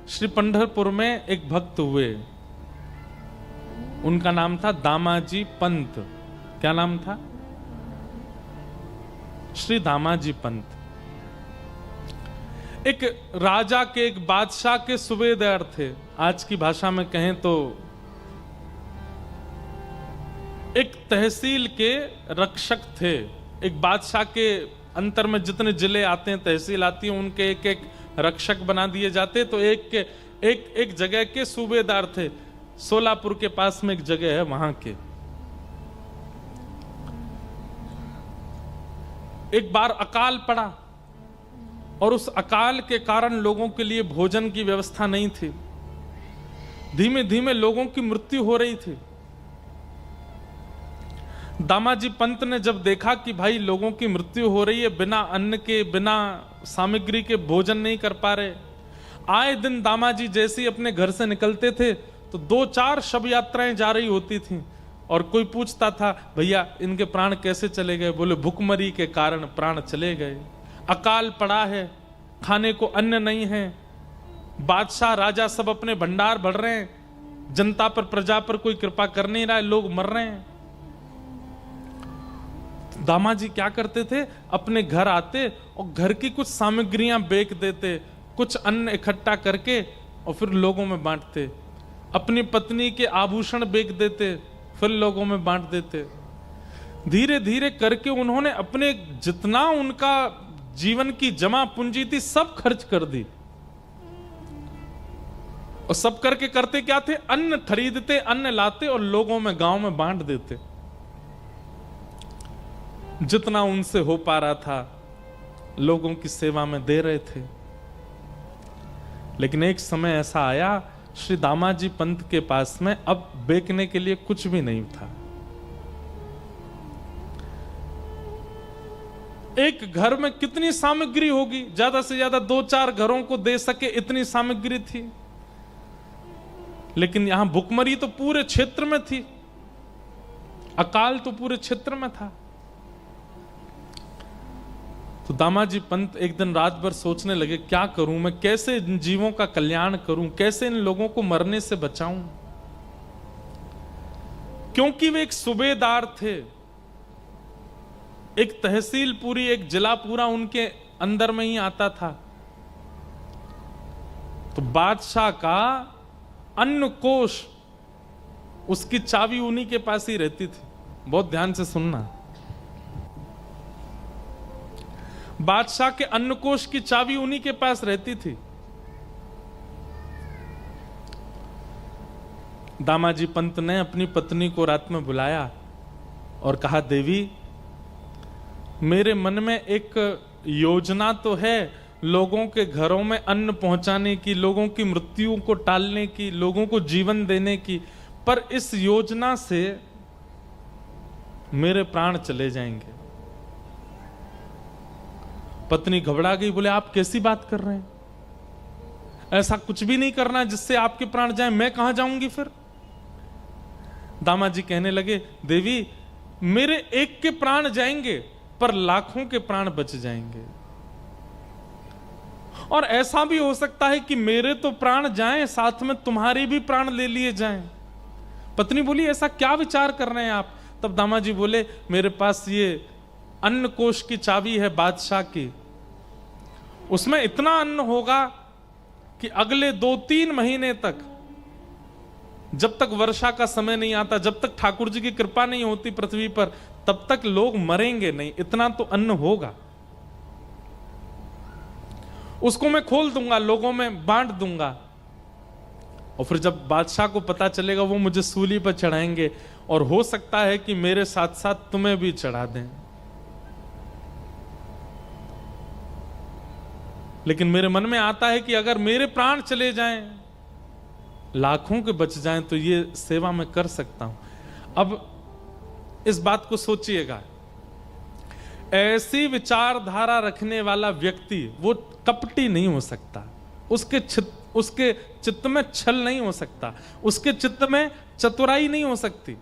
श्री पंढरपुर में एक भक्त हुए, उनका नाम था दामाजी पंत। क्या नाम था? श्री दामाजी पंत। एक राजा के, एक बादशाह के सूबेदार थे। आज की भाषा में कहें तो एक तहसील के रक्षक थे। एक बादशाह के अंतर में जितने जिले आते हैं, तहसील आती है, उनके एक एक रक्षक बना दिए जाते। तो एक जगह के सूबेदार थे। सोलापुर के पास में एक जगह है, वहां के। एक बार अकाल पड़ा और उस अकाल के कारण लोगों के लिए भोजन की व्यवस्था नहीं थी। धीमे धीमे लोगों की मृत्यु हो रही थी। दामाजी पंत ने जब देखा कि भाई लोगों की मृत्यु हो रही है, बिना अन्न के, बिना सामग्री के भोजन नहीं कर पा रहे। आए दिन दामाजी जैसे ही अपने घर से निकलते थे तो 2-4 शव यात्राएं जा रही होती थीं, और कोई पूछता था, भैया इनके प्राण कैसे चले गए? बोले भुखमरी के कारण प्राण चले गए। अकाल पड़ा है, खाने को अन्न नहीं है, बादशाह राजा सब अपने भंडार भर रहे हैं, जनता पर, प्रजा पर कोई कृपा कर नहीं रहा है, लोग मर रहे हैं। दामाजी क्या करते थे? अपने घर आते और घर की कुछ सामग्रियां बेच देते, कुछ अन्न इकट्ठा करके और फिर लोगों में बांटते। अपनी पत्नी के आभूषण बेच देते, फिर लोगों में बांट देते। धीरे धीरे करके उन्होंने अपने जितना उनका जीवन की जमा पूंजी थी सब खर्च कर दी। और सब करके करते क्या थे? अन्न खरीदते, अन्न लाते और लोगों में, गांव में बांट देते। जितना उनसे हो पा रहा था लोगों की सेवा में दे रहे थे। लेकिन एक समय ऐसा आया, श्री दामाजी पंत के पास में अब बेचने के लिए कुछ भी नहीं था। एक घर में कितनी सामग्री होगी? ज्यादा से ज्यादा 2-4 घरों को दे सके इतनी सामग्री थी। लेकिन यहां भुखमरी तो पूरे क्षेत्र में थी, अकाल तो पूरे क्षेत्र में था। तो दामाजी पंत एक दिन रात भर सोचने लगे, क्या करूं मैं? कैसे इन जीवों का कल्याण करूं? कैसे इन लोगों को मरने से बचाऊं? क्योंकि वे एक सूबेदार थे, एक तहसील पूरी, एक जिला पूरा उनके अंदर में ही आता था। तो बादशाह का अन्न कोष, उसकी चाबी उन्हीं के पास ही रहती थी। बहुत ध्यान से सुनना। बादशाह के अन्नकोष की चाबी उन्हीं के पास रहती थी। दामाजी पंत ने अपनी पत्नी को रात में बुलाया और कहा, देवी मेरे मन में एक योजना तो है लोगों के घरों में अन्न पहुंचाने की, लोगों की मृत्यु को टालने की, लोगों को जीवन देने की, पर इस योजना से मेरे प्राण चले जाएंगे। पत्नी घबरा गई, बोले आप कैसी बात कर रहे हैं? ऐसा कुछ भी नहीं करना जिससे आपके प्राण जाएं। मैं कहां जाऊंगी फिर? दामाजी कहने लगे, देवी मेरे एक के प्राण जाएंगे पर लाखों के प्राण बच जाएंगे। और ऐसा भी हो सकता है कि मेरे तो प्राण जाएं, साथ में तुम्हारे भी प्राण ले लिए जाएं। पत्नी बोली, ऐसा क्या विचार कर रहे हैं आप? तब दामाजी बोले, मेरे पास ये अन्न कोष की चाबी है बादशाह की, उसमें इतना अन्न होगा कि अगले 2-3 महीने तक, जब तक वर्षा का समय नहीं आता, जब तक ठाकुर जी की कृपा नहीं होती पृथ्वी पर, तब तक लोग मरेंगे नहीं। इतना तो अन्न होगा, उसको मैं खोल दूंगा, लोगों में बांट दूंगा। और फिर जब बादशाह को पता चलेगा, वो मुझे सूली पर चढ़ाएंगे, और हो सकता है कि मेरे साथ साथ तुम्हें भी चढ़ा दें। लेकिन मेरे मन में आता है कि अगर मेरे प्राण चले जाएं, लाखों के बच जाएं, तो ये सेवा मैं कर सकता हूं। अब इस बात को सोचिएगा, ऐसी विचारधारा रखने वाला व्यक्ति वो कपटी नहीं हो सकता, उसके चित्त में छल नहीं हो सकता, उसके चित्त में चतुराई नहीं हो सकती।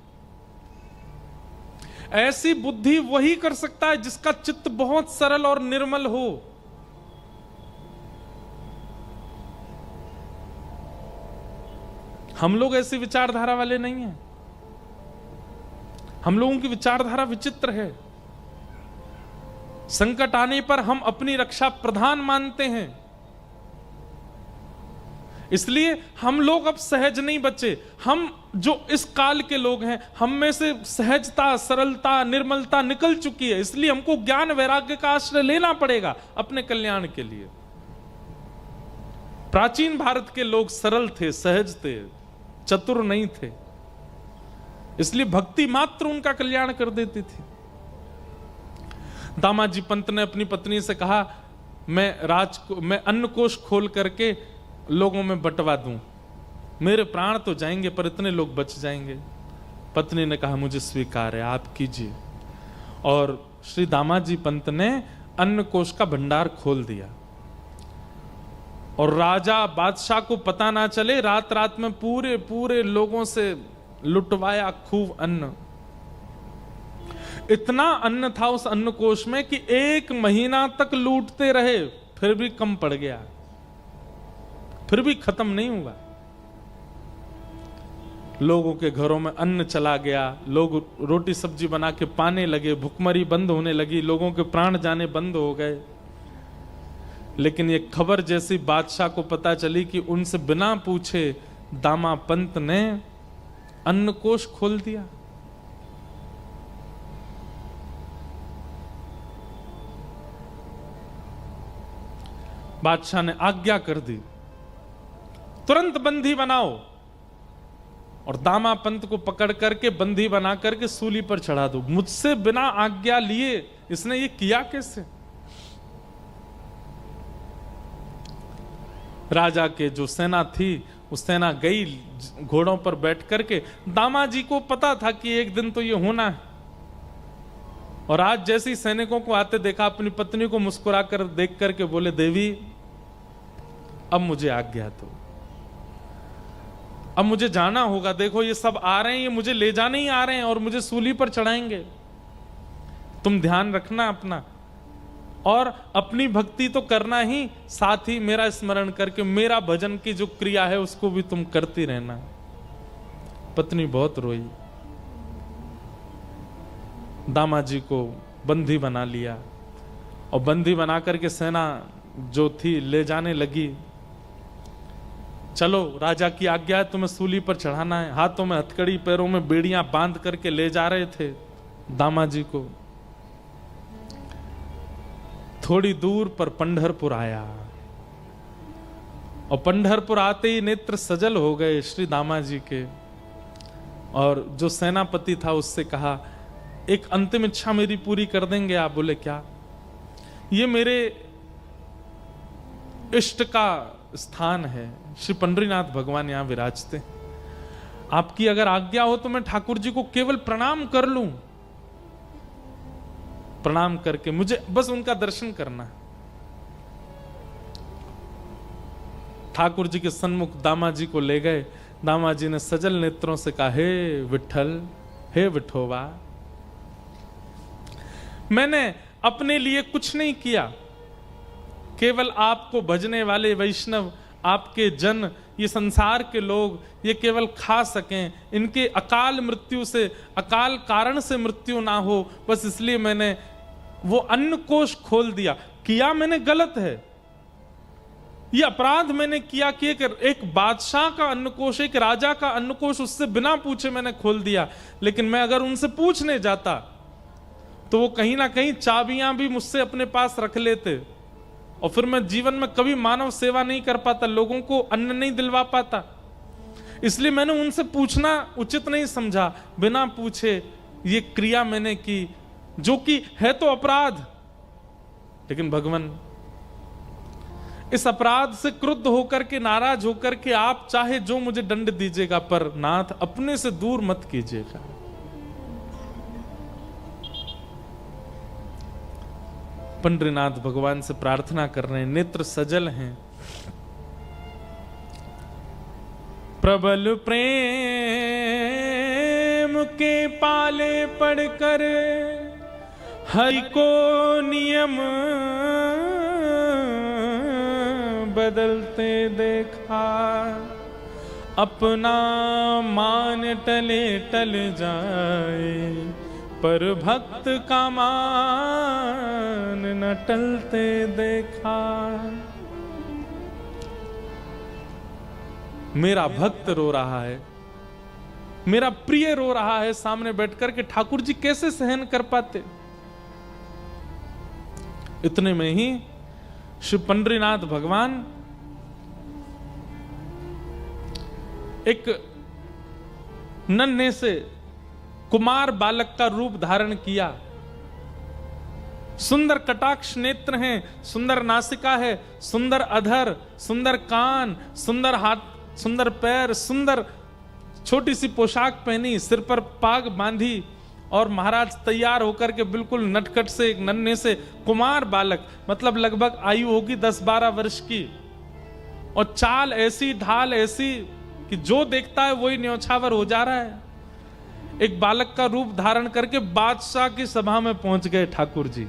ऐसी बुद्धि वही कर सकता है जिसका चित्त बहुत सरल और निर्मल हो। हम लोग ऐसी विचारधारा वाले नहीं हैं। हम लोगों की विचारधारा विचित्र है। संकट आने पर हम अपनी रक्षा प्रधान मानते हैं, इसलिए हम लोग अब सहज नहीं बचे। हम जो इस काल के लोग हैं, हम में से सहजता, सरलता, निर्मलता निकल चुकी है, इसलिए हमको ज्ञान वैराग्य का आश्रय लेना पड़ेगा अपने कल्याण के लिए। प्राचीन भारत के लोग सरल थे, सहज थे, चतुर नहीं थे, इसलिए भक्ति मात्र उनका कल्याण कर देती थी। दामाजी पंत ने अपनी पत्नी से कहा, मैं अन्न कोष खोल करके लोगों में बंटवा दूं, मेरे प्राण तो जाएंगे पर इतने लोग बच जाएंगे। पत्नी ने कहा, मुझे स्वीकार है, आप कीजिए। और श्री दामाजी पंत ने अन्न कोष का भंडार खोल दिया और राजा बादशाह को पता ना चले, रात रात में पूरे पूरे लोगों से लुटवाया खूब अन्न। इतना अन्न था उस अन्न कोष में कि 1 महीना तक लूटते रहे, फिर भी कम पड़ गया, फिर भी खत्म नहीं हुआ। लोगों के घरों में अन्न चला गया, लोग रोटी सब्जी बना के पाने लगे, भुखमरी बंद होने लगी, लोगों के प्राण जाने बंद हो गए। लेकिन ये खबर जैसी बादशाह को पता चली कि उनसे बिना पूछे दामा पंत ने अन्न कोष खोल दिया। बादशाह ने आज्ञा कर दी, तुरंत बंदी बनाओ, और दामा पंत को पकड़ करके बंदी बना करके सूली पर चढ़ा दो। मुझसे बिना आज्ञा लिए इसने ये किया कैसे? राजा के जो सेना थी, उस सेना गई घोड़ों पर बैठ करके। दामाजी को पता था कि एक दिन तो ये होना है, और आज जैसे ही सैनिकों को आते देखा, अपनी पत्नी को मुस्कुरा कर देख करके बोले, देवी अब मुझे आज्ञा दो, अब मुझे जाना होगा। देखो ये सब आ रहे हैं, ये मुझे ले जाने ही आ रहे हैं और मुझे सूली पर चढ़ाएंगे। तुम ध्यान रखना अपना, और अपनी भक्ति तो करना ही, साथ ही मेरा स्मरण करके मेरा भजन की जो क्रिया है उसको भी तुम करती रहना। पत्नी बहुत रोई, दामाजी को बंदी बना लिया, और बंदी बना करके सेना जो थी ले जाने लगी। चलो राजा की आज्ञा है, तुम्हें सूली पर चढ़ाना है। हाथों में हथकड़ी, पैरों में बेड़ियां बांध करके ले जा रहे थे दामाजी को। थोड़ी दूर पर पंढरपुर आया, और पंढरपुर आते ही नेत्र सजल हो गए श्री दामाजी के। और जो सेनापति था उससे कहा, एक अंतिम इच्छा मेरी पूरी कर देंगे आप? बोले क्या? ये मेरे इष्ट का स्थान है, श्री पंडरीनाथ भगवान यहां विराजते, आपकी अगर आज्ञा हो तो मैं ठाकुर जी को केवल प्रणाम कर लूं। प्रणाम करके मुझे बस उनका दर्शन करना है। ठाकुर जी के सन्मुख दामाजी को ले गए। दामाजी ने सजल नेत्रों से कहा, हे विठल, हे विठोबा, मैंने अपने लिए कुछ नहीं किया, केवल आपको भजने वाले वैष्णव, आपके जन, ये संसार के लोग ये केवल खा सकें, इनके अकाल मृत्यु से, अकाल कारण से मृत्यु ना हो, बस इसलिए मैंने वो अन्न कोष खोल दिया। किया मैंने गलत है, ये अपराध मैंने किया कि एक बादशाह का अन्न कोष, एक राजा का अन्न कोष उससे बिना पूछे मैंने खोल दिया। लेकिन मैं अगर उनसे पूछने जाता तो वो कहीं ना कहीं चाबियां भी मुझसे अपने पास रख लेते, और फिर मैं जीवन में कभी मानव सेवा नहीं कर पाता, लोगों को अन्न नहीं दिलवा पाता। इसलिए मैंने उनसे पूछना उचित नहीं समझा। बिना पूछे ये क्रिया मैंने की, जो कि है तो अपराध, लेकिन भगवान इस अपराध से क्रुद्ध होकर के, नाराज होकर के आप चाहे जो मुझे दंड दीजिएगा, पर नाथ अपने से दूर मत कीजिएगा। पंडरीनाथ भगवान से प्रार्थना कर रहे हैं, नेत्र सजल हैं। प्रबल प्रेम के पाले पड़कर हरि को नियम बदलते देखा, अपना मान टले टल जाए, पर भक्त का मान न टलते देखा। मेरा भक्त रो रहा है, मेरा प्रिय रो रहा है सामने बैठकर के ठाकुर जी कैसे सहन कर पाते। इतने में ही श्री पंडरीनाथ भगवान एक नन्हे से कुमार बालक का रूप धारण किया। सुंदर कटाक्ष नेत्र हैं, सुंदर नासिका है, सुंदर अधर, सुंदर कान, सुंदर हाथ, सुंदर पैर, सुंदर छोटी सी पोशाक पहनी, सिर पर पाग बांधी और महाराज तैयार होकर के बिल्कुल नटखट से एक नन्हे से कुमार बालक, मतलब लगभग आयु होगी 10-12 वर्ष की, और चाल ऐसी, ढाल ऐसी कि जो देखता है वही न्योछावर हो जा रहा है। एक बालक का रूप धारण करके बादशाह की सभा में पहुंच गए ठाकुर जी।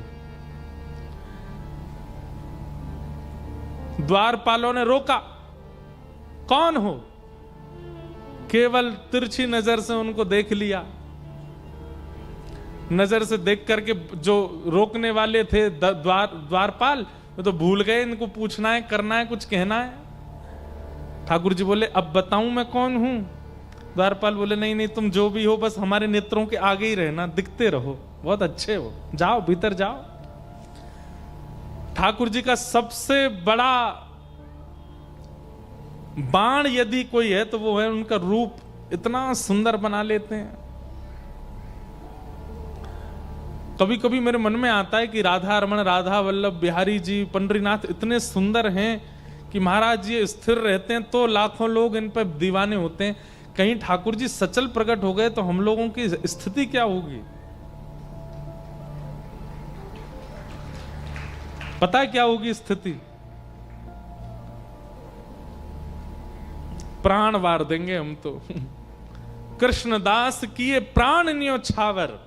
द्वारपालों ने रोका, कौन हो? केवल तिरछी नजर से उनको देख लिया। नजर से देख करके जो रोकने वाले थे द्वारपाल, वो तो भूल गए इनको पूछना है, करना है, कुछ कहना है। ठाकुर जी बोले, अब बताऊं मैं कौन हूं? द्वारपाल बोले, नहीं नहीं, तुम जो भी हो बस हमारे नेत्रों के आगे ही रहना, दिखते रहो, बहुत अच्छे हो, जाओ भीतर जाओ। ठाकुर जी का सबसे बड़ा बाण यदि कोई है तो वो है उनका रूप, इतना सुंदर बना लेते हैं। कभी कभी मेरे मन में आता है कि राधा रमण, राधा वल्लभ बिहारी जी, पंडरीनाथ इतने सुंदर हैं कि महाराज ये स्थिर रहते हैं तो लाखों लोग इन पर दीवाने होते हैं। कहीं ठाकुर जी सचल प्रकट हो गए तो हम लोगों की स्थिति क्या होगी? पता है क्या होगी स्थिति? प्राण वार देंगे हम तो। कृष्णदास किए प्राण न्योछावर।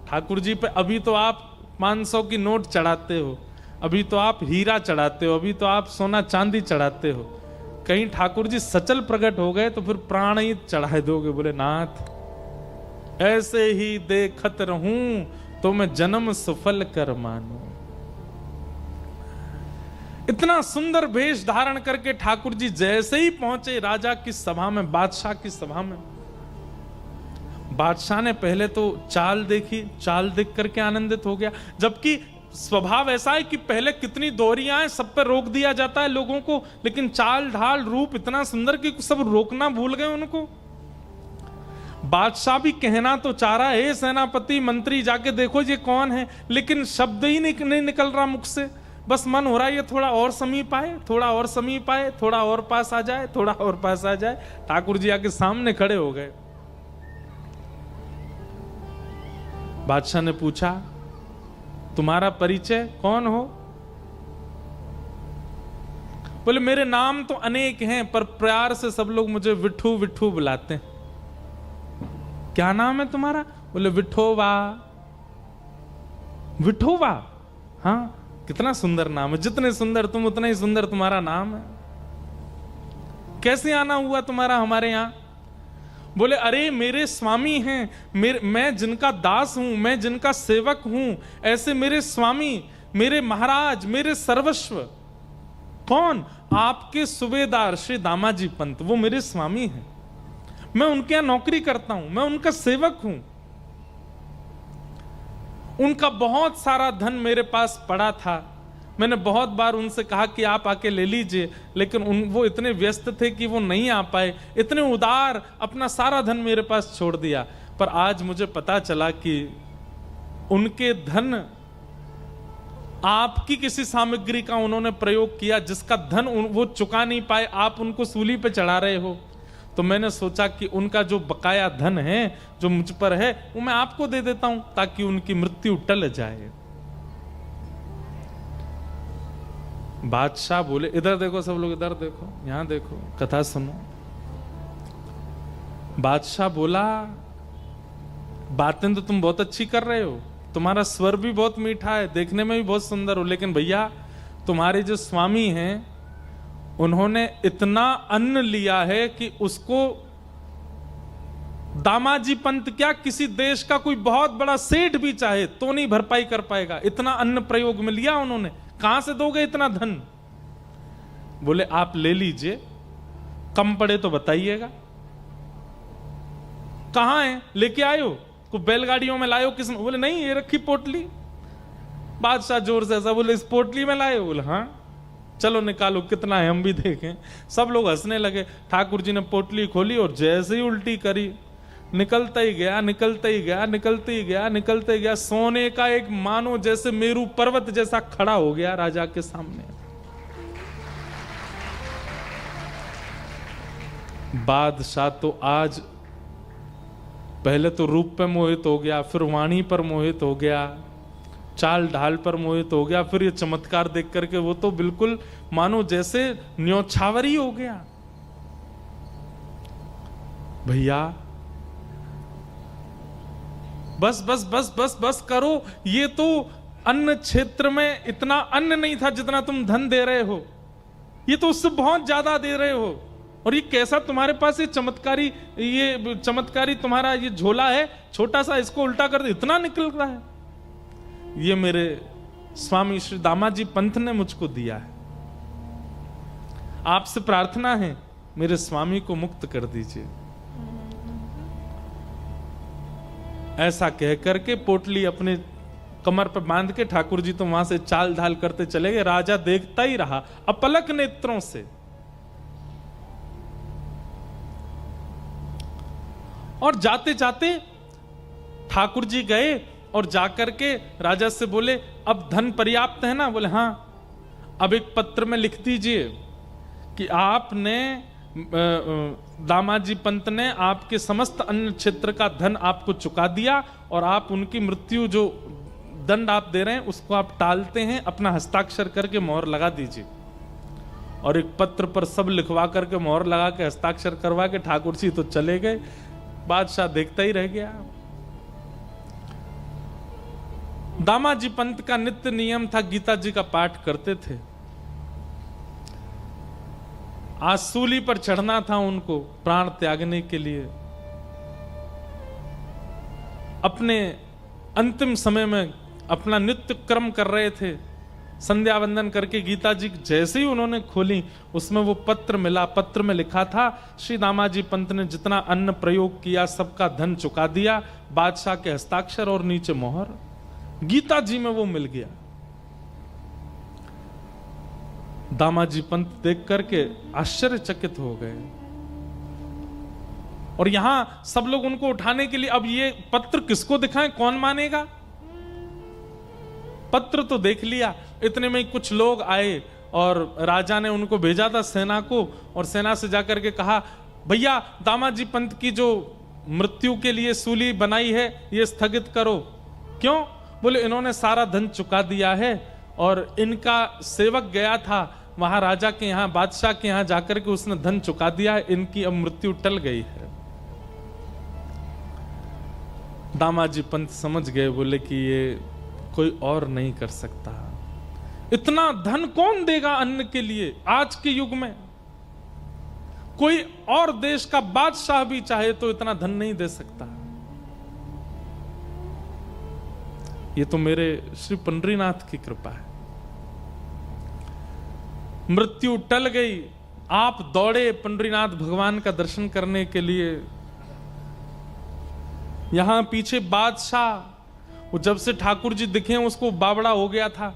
ठाकुर जी पे अभी तो आप 500 की नोट चढ़ाते हो, अभी तो आप हीरा चढ़ाते हो, अभी तो आप सोना चांदी चढ़ाते हो। कहीं ठाकुर जी सचल प्रकट हो गए तो फिर प्राण ही चढ़ा दोगे। बोले, नाथ ऐसे ही देखत रहूं तो मैं जन्म सफल कर मानूं। इतना सुंदर वेश धारण करके ठाकुर जी जैसे ही पहुंचे राजा की सभा में, बादशाह की सभा में, बादशाह ने पहले तो चाल देखी, चाल देख करके आनंदित हो गया। जबकि स्वभाव ऐसा है कि पहले कितनी दोहरियां हैं, सब पे रोक दिया जाता है लोगों को, लेकिन चाल ढाल रूप इतना सुंदर कि सब रोकना भूल गए उनको। बादशाह भी कहना तो चाह रहा है, सेनापति मंत्री जाके देखो ये कौन है, लेकिन शब्द ही नहीं निकल रहा मुख से। बस मन हो रहा है ये थोड़ा और समीप आए, थोड़ा और समीप आए, थोड़ा और पास आ जाए, थोड़ा और पास आ जाए। ठाकुर जी आके सामने खड़े हो गए। बादशाह ने पूछा, तुम्हारा परिचय कौन हो? बोले, मेरे नाम तो अनेक हैं पर प्यार से सब लोग मुझे विठू विठू बुलाते हैं। क्या नाम है तुम्हारा? बोले, विठोबा। विठोबा? हाँ, कितना सुंदर नाम है, जितने सुंदर तुम उतना ही सुंदर तुम्हारा नाम है। कैसे आना हुआ तुम्हारा हमारे यहां? बोले, अरे मेरे स्वामी हैं, मैं जिनका दास हूं, मैं जिनका सेवक हूं, ऐसे मेरे स्वामी, मेरे महाराज, मेरे सर्वस्व। कौन? आपके सूबेदार श्री दामाजी पंत, वो मेरे स्वामी हैं। मैं उनके यहां नौकरी करता हूं, मैं उनका सेवक हूं। उनका बहुत सारा धन मेरे पास पड़ा था, मैंने बहुत बार उनसे कहा कि आप आके ले लीजिए, लेकिन वो इतने व्यस्त थे कि वो नहीं आ पाए। इतने उदार, अपना सारा धन मेरे पास छोड़ दिया। पर आज मुझे पता चला कि उनके धन, आपकी किसी सामग्री का उन्होंने प्रयोग किया जिसका धन वो चुका नहीं पाए, आप उनको सूली पे चढ़ा रहे हो। तो मैंने सोचा कि उनका जो बकाया धन है जो मुझ पर है वो मैं आपको दे देता हूं ताकि उनकी मृत्यु टल जाए। बादशाह बोले, इधर देखो सब लोग, इधर देखो, यहां देखो, कथा सुनो। बादशाह बोला, बातें तो तुम बहुत अच्छी कर रहे हो, तुम्हारा स्वर भी बहुत मीठा है, देखने में भी बहुत सुंदर हो, लेकिन भैया तुम्हारे जो स्वामी हैं उन्होंने इतना अन्न लिया है कि उसको दामाजी पंत क्या, किसी देश का कोई बहुत बड़ा सेठ भी चाहे तो नहीं भरपाई कर पाएगा। इतना अन्न प्रयोग में लिया उन्होंने। कहां से दोगे इतना धन? बोले आप ले लीजिए, कम पड़े तो बताइएगा। कहां है, लेके आयो? को बैलगाड़ियों में लायो? किस? बोले नहीं, ये रखी पोटली। बादशाह जोर से ऐसा बोले, इस पोटली में लाए? बोले हाँ। चलो निकालो, कितना है हम भी देखें। सब लोग हंसने लगे। ठाकुर जी ने पोटली खोली और जैसे ही उल्टी करी, निकलता ही गया, निकलता ही गया, निकलते ही गया, निकलते ही गया। सोने का एक मानो जैसे मेरू पर्वत जैसा खड़ा हो गया राजा के सामने। बादशाह तो आज पहले तो रूप पे मोहित हो गया, फिर वाणी पर मोहित हो गया, चाल ढाल पर मोहित हो गया, फिर ये चमत्कार देख करके वो तो बिल्कुल मानो जैसे न्योछावरी हो गया। भैया बस बस बस बस बस करो, ये तो अन्न क्षेत्र में इतना अन्न नहीं था जितना तुम धन दे रहे हो, ये तो उससे बहुत ज्यादा दे रहे हो। और ये कैसा तुम्हारे पास ये चमत्कारी तुम्हारा ये झोला है छोटा सा, इसको उल्टा कर दे, इतना निकल रहा है। ये मेरे स्वामी श्री दामाजी पंत ने मुझको दिया है। आपसे प्रार्थना है मेरे स्वामी को मुक्त कर दीजिए। ऐसा कह करके पोटली अपने कमर पर बांध के ठाकुर जी तो वहां से चाल ढाल करते चले गए। राजा देखता ही रहा अपलक नेत्रों से। और जाते जाते ठाकुर जी गए और जाकर के राजा से बोले, अब धन पर्याप्त है ना? बोले हाँ। अब एक पत्र में लिख दीजिए कि आपने दामाजी पंत ने आपके समस्त अन्य क्षेत्र का धन आपको चुका दिया और आप उनकी मृत्यु जो दंड आप दे रहे हैं उसको आप टालते हैं, अपना हस्ताक्षर करके मोहर लगा दीजिए। और एक पत्र पर सब लिखवा करके मोहर लगा के हस्ताक्षर करवा के ठाकुर जी तो चले गए। बादशाह देखता ही रह गया। दामाजी पंत का नित्य नियम था, गीता जी का पाठ करते थे। आज सूली पर चढ़ना था उनको प्राण त्यागने के लिए। अपने अंतिम समय में अपना नित्य कर्म कर रहे थे। संध्या वंदन करके गीता जी जैसे ही उन्होंने खोली, उसमें वो पत्र मिला। पत्र में लिखा था, श्री दामाजी पंत ने जितना अन्न प्रयोग किया सबका धन चुका दिया। बादशाह के हस्ताक्षर और नीचे मोहर। गीता जी में वो मिल गया। दामाजी पंत देख करके आश्चर्यचकित हो गए। और यहां सब लोग उनको उठाने के लिए, अब ये पत्र किसको दिखाएं, कौन मानेगा? पत्र तो देख लिया। इतने में कुछ लोग आए और राजा ने उनको भेजा था सेना को, और सेना से जाकर के कहा, भैया दामाजी पंत की जो मृत्यु के लिए सूली बनाई है ये स्थगित करो। क्यों? बोले इन्होंने सारा धन चुका दिया है और इनका सेवक गया था वहां राजा के यहाँ, बादशाह के यहाँ जाकर के उसने धन चुका दिया है, इनकी अब मृत्यु टल गई है। दामाजी पंत समझ गए, बोले कि ये कोई और नहीं कर सकता। इतना धन कौन देगा अन्न के लिए आज के युग में? कोई और देश का बादशाह भी चाहे तो इतना धन नहीं दे सकता। ये तो मेरे श्री पंडरीनाथ की कृपा है। मृत्यु टल गई। आप दौड़े पंडरीनाथ भगवान का दर्शन करने के लिए। यहां पीछे बादशाह, वो जब से ठाकुर जी दिखे उसको बावड़ा हो गया था,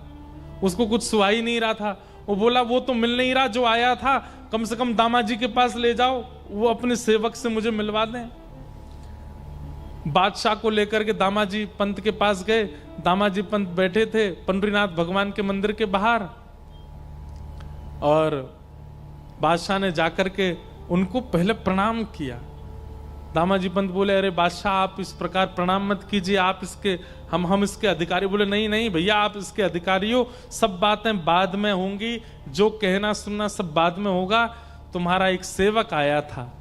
उसको कुछ सुहा ही नहीं रहा था। वो बोला वो तो मिल नहीं रहा जो आया था, कम से कम दामाजी के पास ले जाओ, वो अपने सेवक से मुझे मिलवा दें। बादशाह को लेकर के दामाजी पंत के पास गए। दामाजी पंत बैठे थे पंडरीनाथ भगवान के मंदिर के बाहर, और बादशाह ने जाकर के उनको पहले प्रणाम किया। दामाजी पंत बोले, अरे बादशाह आप इस प्रकार प्रणाम मत कीजिए, आप इसके हम इसके अधिकारी। बोले नहीं नहीं भैया, आप इसके अधिकारी हो, सब बातें बाद में होंगी, जो कहना सुनना सब बाद में होगा। तुम्हारा एक सेवक आया था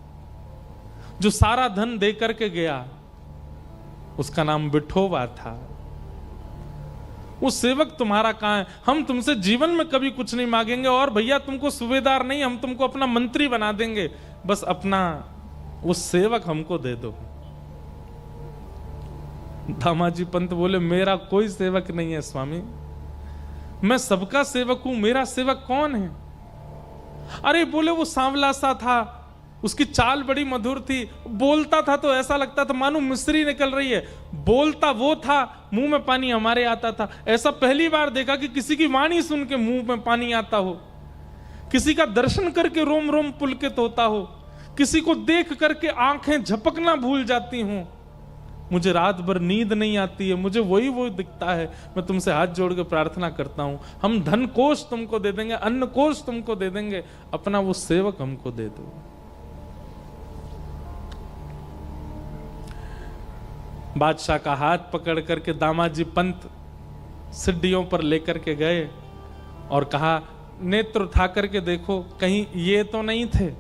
जो सारा धन दे करके गया, उसका नाम विठोबा था। वो सेवक तुम्हारा कहाँ है? हम तुमसे जीवन में कभी कुछ नहीं मांगेंगे, और भैया तुमको सूबेदार नहीं, हम तुमको अपना मंत्री बना देंगे, बस अपना वो सेवक हमको दे दो। दामाजी पंत बोले, मेरा कोई सेवक नहीं है स्वामी, मैं सबका सेवक हूं, मेरा सेवक कौन है? अरे बोले, वो सांवला सा था, उसकी चाल बड़ी मधुर थी, बोलता था तो ऐसा लगता था मानो मिश्री निकल रही है, बोलता वो था, मुंह में पानी हमारे आता था। ऐसा पहली बार देखा कि किसी की वाणी सुन के मुंह में पानी आता हो, किसी का दर्शन करके रोम रोम पुलकित होता हो, किसी को देख करके आंखें झपकना भूल जाती हूं। मुझे रात भर नींद नहीं आती है, मुझे वही दिखता है। मैं तुमसे हाथ जोड़ के प्रार्थना करता हूं, हम धन कोष तुमको दे देंगे, अन्न कोष तुमको दे देंगे, अपना वो सेवक हमको दे दो। बादशाह का हाथ पकड़ करके दामाजी पंत सिड्डियों पर लेकर के गए और कहा, नेत्र उठा करके देखो, कहीं ये तो नहीं थे?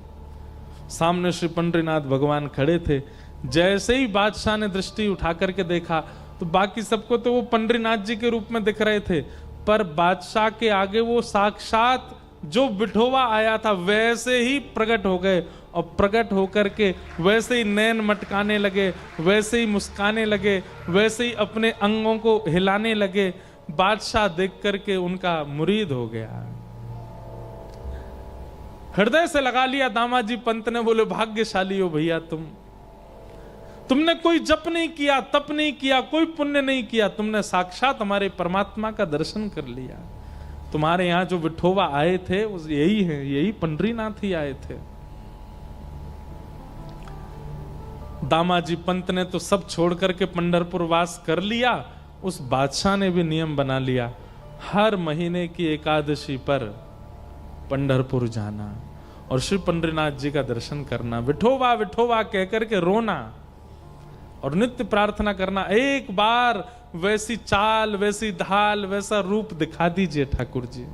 सामने श्री पंडरीनाथ भगवान खड़े थे। जैसे ही बादशाह ने दृष्टि उठा करके देखा तो बाकी सबको तो वो पंडरीनाथ जी के रूप में दिख रहे थे, पर बादशाह के आगे वो साक्षात जो विठोबा आया था वैसे ही प्रकट हो गए, और प्रकट होकर के वैसे ही नैन मटकाने लगे, वैसे ही मुस्काने लगे, वैसे ही अपने अंगों को हिलाने लगे। बादशाह देख करके उनका मुरीद हो गया, हृदय से लगा लिया। दामाजी पंत ने बोले, भाग्यशाली हो भैया तुमने कोई जप नहीं किया, तप नहीं किया, कोई पुण्य नहीं किया, तुमने साक्षात हमारे परमात्मा का दर्शन कर लिया। तुम्हारे यहां जो विठोबा आए थे यही है, यही पंडरीनाथ ही आए थे। दामाजी पंत ने तो सब छोड़ करके पंढरपुर वास कर लिया। उस बादशाह ने भी नियम बना लिया, हर महीने की एकादशी पर पंढरपुर जाना और श्री पंडरीनाथ जी का दर्शन करना, विठोबा विठोबा कह करके रोना और नित्य प्रार्थना करना, एक बार वैसी चाल, वैसी ढाल, वैसा रूप दिखा दीजिए ठाकुर जी।